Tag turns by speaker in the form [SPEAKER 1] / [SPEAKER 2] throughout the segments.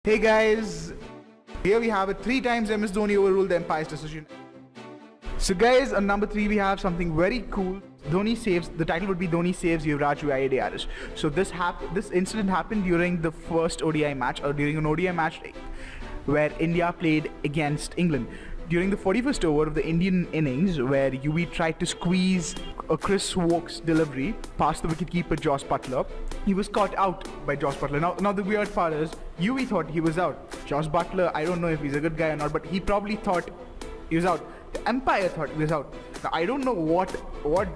[SPEAKER 1] Hey guys, here we have it. 3 times MS Dhoni overruled the Umpire's decision. So guys, on number 3 we have something very cool. Dhoni saves, the title would be Dhoni saves Yuvraj via DRS. So this incident happened during the first ODI match, or during an ODI match where India played against England. During the 41st over of the Indian innings, where UV tried to squeeze a Chris Woakes delivery past the wicketkeeper Josh Buttler, he was caught out by Josh Buttler. Now the weird part is, UV thought he was out. Josh Buttler, I don't know if he's a good guy or not, but he probably thought he was out. The umpire thought he was out. Now I don't know what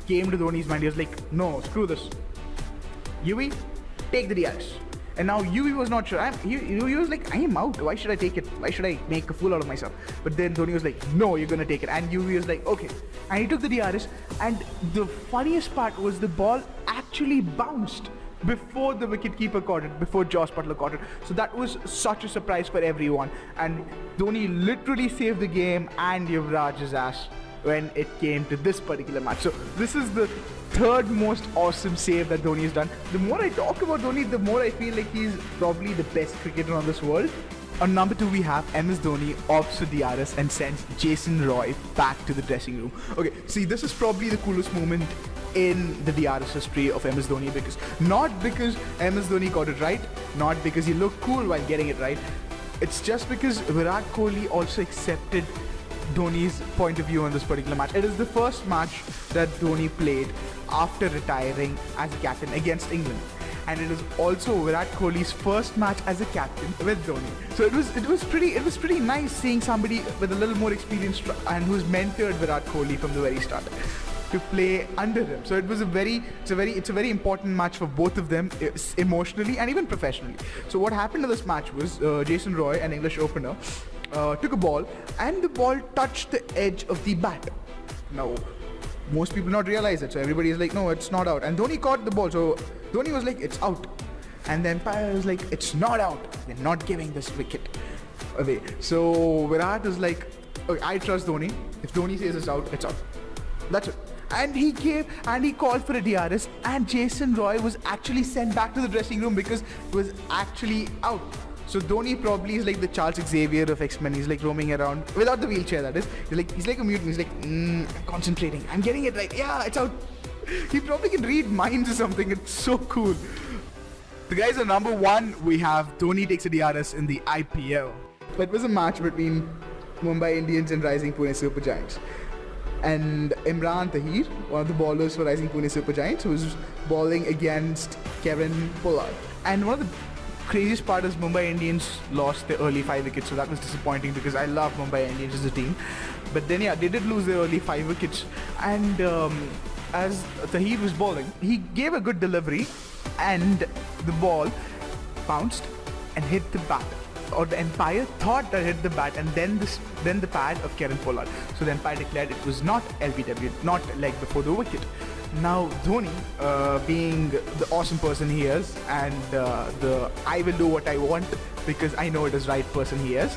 [SPEAKER 1] came to Dhoni's mind. He was like, no, screw this. UV, take the DRS. And now UV was not sure. He was like, I am out. Why should I take it? Why should I make a fool out of myself? But then Dhoni was like, no, you're gonna take it. And UV was like, okay. And he took the DRS. And the funniest part was the ball actually bounced before the wicketkeeper caught it, before Josh Buttler caught it. So that was such a surprise for everyone. And Dhoni literally saved the game and Yuvraj's ass when it came to this particular match. So this is the third most awesome save that Dhoni has done. The more I talk about Dhoni, the more I feel like he's probably the best cricketer on this world. On number 2 we have MS Dhoni opts for DRS and sends Jason Roy back to the dressing room. Okay, see, this is probably the coolest moment in the DRS history of MS Dhoni, because not because MS Dhoni got it right, not because he looked cool while getting it right, it's just because Virat Kohli also accepted Dhoni's point of view on this particular match. It is the first match that Dhoni played after retiring as a captain against England, and it is also Virat Kohli's first match as a captain with Dhoni. So it was pretty nice seeing somebody with a little more experience and who's mentored Virat Kohli from the very start to play under him. So it's a very important match for both of them, emotionally and even professionally. So what happened in this match was Jason Roy, an English opener, took a ball and the ball touched the edge of the bat. Now most people not realize it, so everybody is like, no, it's not out. And Dhoni caught the ball, so Dhoni was like, it's out. And the umpire was like, it's not out, we're not giving this wicket away. So Virat is like, okay, I trust Dhoni. If Dhoni says it's out, it's out. That's it. And he called for a DRS, and Jason Roy was actually sent back to the dressing room because it was actually out. So Dhoni probably is like the Charles Xavier of X-Men. He's like roaming around without the wheelchair, that is. He's like a mutant. He's like, I'm concentrating. I'm getting it right. Yeah, it's out. He probably can read minds or something. It's so cool. The guys are number 1. We have Dhoni takes a DRS in the IPL. It was a match between Mumbai Indians and Rising Pune Super Giants. And Imran Tahir, one of the bowlers for Rising Pune Super Giants, who was bowling against Kevin Pollard. And one of the craziest part is Mumbai Indians lost their early 5 wickets, so that was disappointing because I love Mumbai Indians as a team. But then yeah, they did lose their early 5 wickets. And as Tahir was bowling, he gave a good delivery and the ball bounced and hit the bat. Or the umpire thought that hit the bat and then the pad of Kevin Pollard. So the umpire declared it was not LBW, not leg before the wicket. Now Dhoni, being the awesome person he is, and the I will do what I want because I know it is right person he is,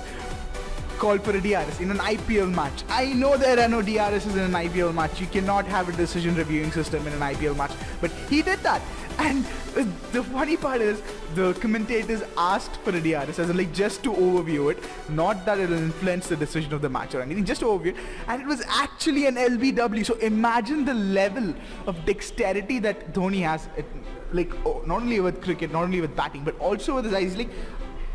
[SPEAKER 1] called for a DRS in an IPL match. I know there are no DRSs in an IPL match. You cannot have a decision reviewing system in an IPL match, but he did that. And the funny part is, the commentators asked for a DRS, as in like just to overview it, not that it will influence the decision of the match or anything, just to overview it. And it was actually an LBW. So imagine the level of dexterity that Dhoni has, like not only with cricket, not only with batting, but also with his eyes. Like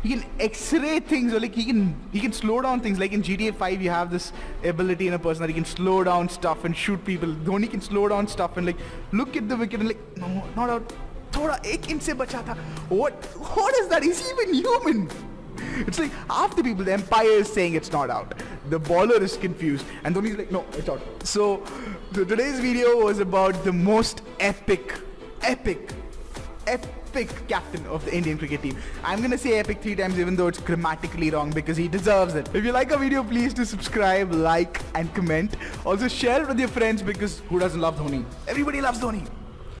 [SPEAKER 1] he can X-ray things, or like he can slow down things. Like in GTA 5, you have this ability in a person that he can slow down stuff and shoot people. Dhoni can slow down stuff and like look at the wicket and like, no, not out. Thoda ek inch se bacha tha. What is that? He's even human. It's like half the people, the umpire is saying it's not out. The bowler is confused, and Dhoni's like, no, it's out. So today's video was about the most epic captain of the Indian cricket team. I'm gonna say epic 3 times even though it's grammatically wrong, because he deserves it. If you like our video, please do subscribe, like and comment. Also share it with your friends, because who doesn't love Dhoni? Everybody loves Dhoni.